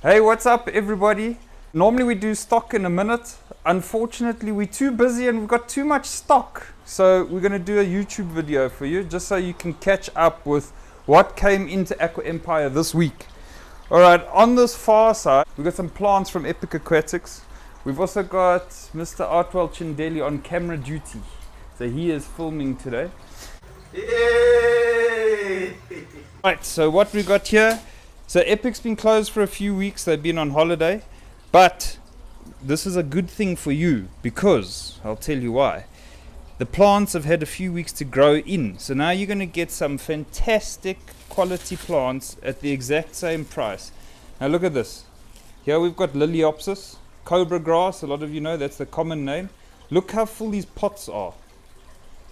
Hey, what's up, everybody? Normally we do stock in a minute. Unfortunately, we're too busy and we've got too much stock. So we're going to do a YouTube video for you just so you can catch up with what came into Aqua Empire this week. All right, on this far side, we've got some plants from Epic Aquatics. We've also got Mr. Artwell Chindeli on camera duty. So he is filming today. Yay! Right, so what we got here. So Epic's been closed for a few weeks, they've been on holiday, but this is a good thing for you because, I'll tell you why. The plants have had a few weeks to grow in, so now you're going to get some fantastic quality plants at the exact same price. Now look at this. Here we've got Liliopsis, cobra grass, a lot of you know that's the common name. Look how full these pots are.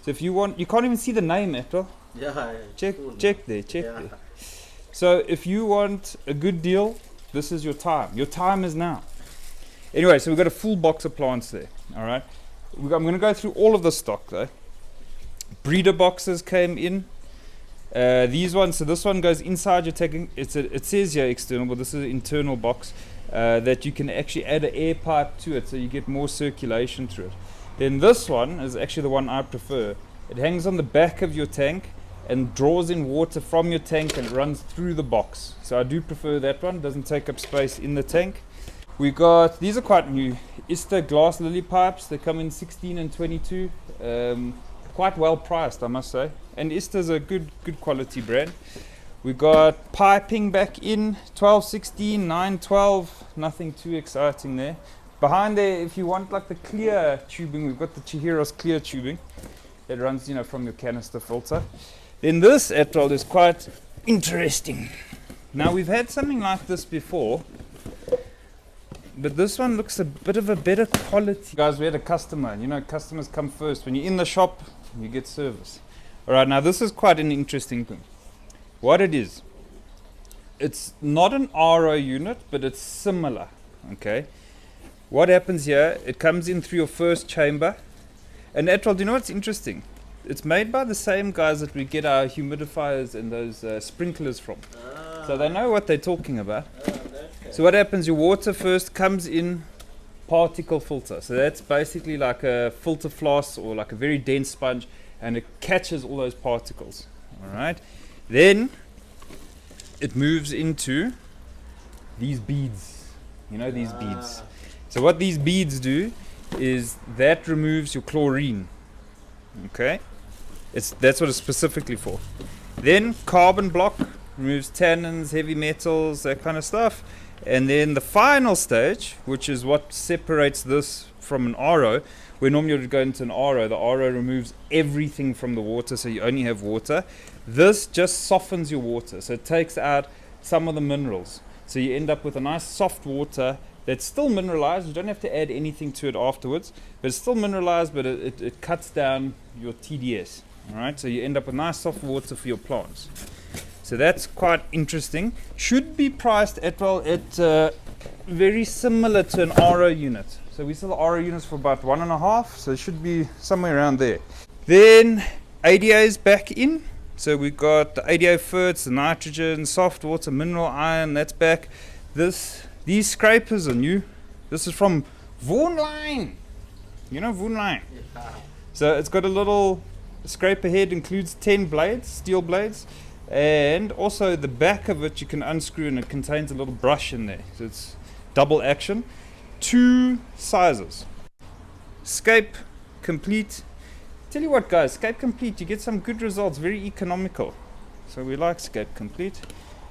So if you want, you can't even see the name at all. Yeah, check cool. there. So if you want a good deal, this is your time. Your time is now. Anyway, so we've got a full box of plants there. All right. I'm going to go through all of the stock though. Breeder boxes came in. These ones. So this one goes inside your tank. It says here external, but this is an internal box that you can actually add an air pipe to it, so you get more circulation through it. Then this one is actually the one I prefer. It hangs on the back of your tank and draws in water from your tank and runs through the box. So I do prefer that one, doesn't take up space in the tank. We got, these are quite new, Ista glass lily pipes. They come in 16 and 22. Quite well priced, I must say. And Ista's a good quality brand. We got piping back in, 12, 16, 9, 12, nothing too exciting there. Behind there, if you want like the clear tubing, we've got the Chihiros clear tubing. It runs, from your canister filter. Then this atoll is quite interesting. Now we've had something like this before, but this one looks a bit of a better quality. Guys, we had a customer. Customers come first. When you're in the shop, you get service. All right, now this is quite an interesting thing. What it is, it's not an RO unit, but it's similar. Okay. What happens here? It comes in through your first chamber. And atoll, do you know what's interesting? It's made by the same guys that we get our humidifiers and those sprinklers from. So they know what they're talking about. Okay. So what happens, your water first comes in particle filter. So that's basically like a filter floss or like a very dense sponge, and it catches all those particles. All right. Then it moves into these beads. These beads. So what these beads do is that removes your chlorine. Okay. That's what it's specifically for. Then carbon block removes tannins, heavy metals, that kind of stuff. And then the final stage, which is what separates this from an RO, where normally you would go into an RO, the RO removes everything from the water, so you only have water. This just softens your water, so it takes out some of the minerals. So you end up with a nice soft water that's still mineralized. You don't have to add anything to it afterwards, but it's still mineralized, but it cuts down your TDS. All right, so you end up with nice soft water for your plants. So that's quite interesting. Should be priced at very similar to an RO unit. So we sell RO units for about 1.5, so it should be somewhere around there. Then ADA is back in. So we've got the ADA ferts, the nitrogen, soft water, mineral iron, that's back. These scrapers are new. This is from Woonline. You know Woonline? Yeah. So it's got a little scraper head, includes 10 blades, steel blades, and also the back of it you can unscrew and it contains a little brush in there. So it's double action. 2 sizes. Scape Complete. Tell you what guys, Scape Complete, you get some good results, very economical. So we like Scape Complete.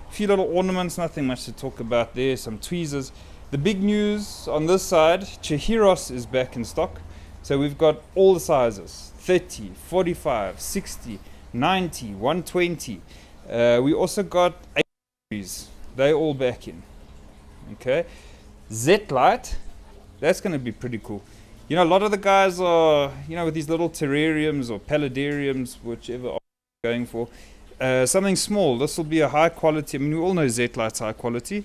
A few little ornaments, nothing much to talk about there, some tweezers. The big news on this side, Chihiros is back in stock. So we've got all the sizes, 30, 45, 60, 90, 120. We also got 80s, they're all back in. Okay, Z-Lite, that's going to be pretty cool. A lot of the guys are, with these little terrariums or paludariums, whichever are going for. Something small. This will be a high quality. We all know Z-Lite's high quality.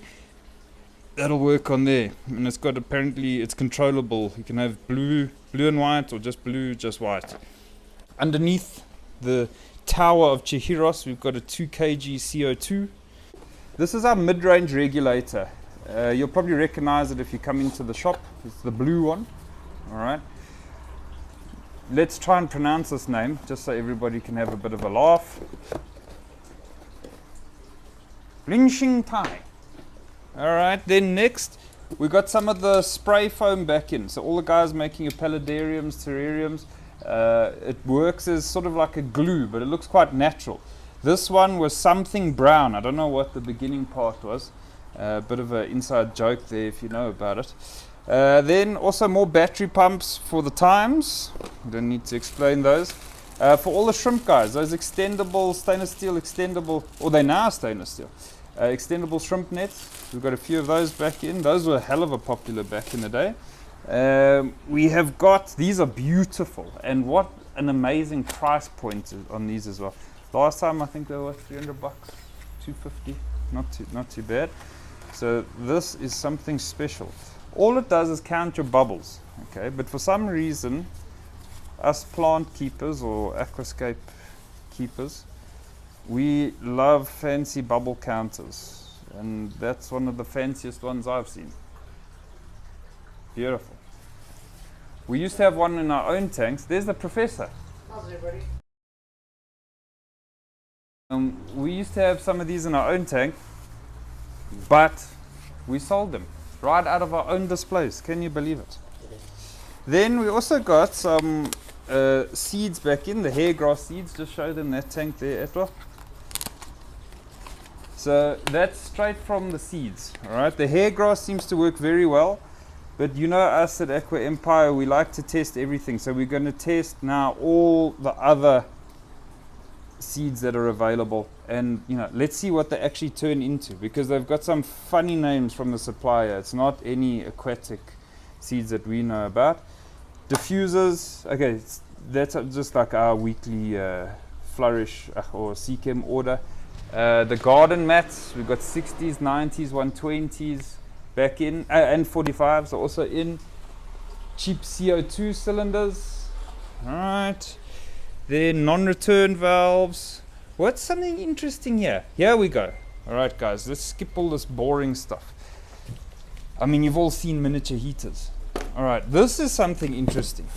That'll work on there. And it's got, apparently, it's controllable. You can have blue and white, or just blue, just white. Underneath the tower of Chihiros, we've got a 2 kg CO2. This is our mid-range regulator. You'll probably recognize it if you come into the shop. It's the blue one. All right. Let's try and pronounce this name just so everybody can have a bit of a laugh. Blinching Thai. All right. Then next, we got some of the spray foam back in. So all the guys making your paludariums, terrariums, it works as sort of like a glue, but it looks quite natural. This one was something brown. I don't know what the beginning part was. A bit of an inside joke there if you know about it. Then also more battery pumps for the times. Don't need to explain those. For all the shrimp guys, those extendable stainless steel extendable, or they now stainless steel, extendable shrimp nets. We've got a few of those back in. Those were a hell of a popular back in the day. We have got, these are beautiful, and what an amazing price point on these as well. Last time I think they were $300, $250, not too bad. So this is something special. All it does is count your bubbles, okay? But for some reason, us plant keepers or aquascape keepers, we love fancy bubble counters, and that's one of the fanciest ones I've seen. Beautiful. We used to have one in our own tanks. There's the professor. How's everybody? We used to have some of these in our own tank, but we sold them right out of our own displays. Can you believe it? Then we also got some seeds back in, the hair grass seeds. Just show them that tank there, Etwa. So that's straight from the seeds. All right, the hair grass seems to work very well, but you know us at Aqua Empire, we like to test everything. So we're going to test now all the other seeds that are available, and you know, let's see what they actually turn into, because they've got some funny names from the supplier. It's not any aquatic seeds that we know about. Diffusers, okay, that's just like our weekly Flourish or Seachem order. The garden mats, we've got 60s, 90s, 120s back in, and 45s are also in. Cheap CO2 cylinders, all right. Then non-return valves. What's something interesting here? Here we go. All right, guys, let's skip all this boring stuff. I mean, you've all seen miniature heaters. All right, this is something interesting.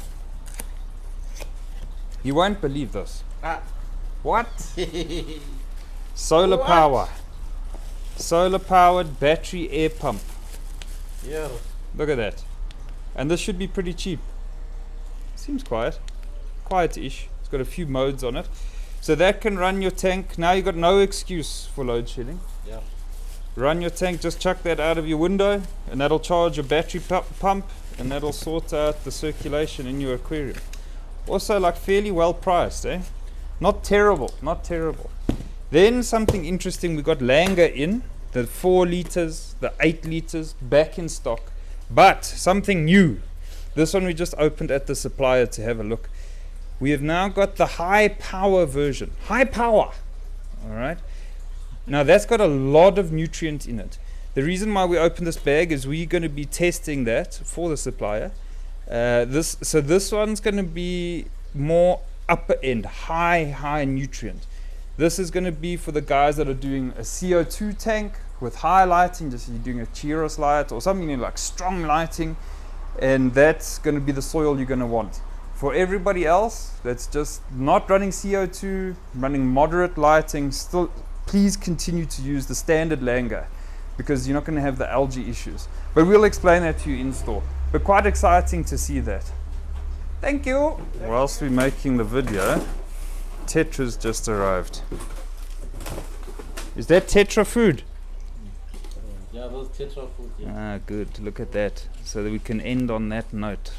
You won't believe this. What? Solar power. Solar powered battery air pump. Yeah. Look at that. And this should be pretty cheap. Seems quiet. Quiet-ish. It's got a few modes on it. So that can run your tank. Now you've got no excuse for load shedding. Yeah. Run your tank, just chuck that out of your window, and that'll charge your battery pump, and that'll sort out the circulation in your aquarium. Also, like, fairly well priced, eh? Not terrible, not terrible. Then something interesting, we got Langer in, the 4 liters, the 8 liters, back in stock. But something new. This one we just opened at the supplier to have a look. We have now got the high power version. High power. All right. Now that's got a lot of nutrient in it. The reason why we opened this bag is we're going to be testing that for the supplier. This one's going to be more upper end, high nutrient. This is going to be for the guys that are doing a CO2 tank with high lighting, just you're doing a Chiros light or something like strong lighting, and that's going to be the soil you're going to want. For everybody else that's just not running CO2, running moderate lighting, still please continue to use the standard Langer, because you're not going to have the algae issues. But we'll explain that to you in store. But quite exciting to see that. Thank you. Whilst we're making the video, Tetra's just arrived. Is that Tetra food? Yeah, those Tetra food. Yeah. Ah, good. Look at that. So that we can end on that note.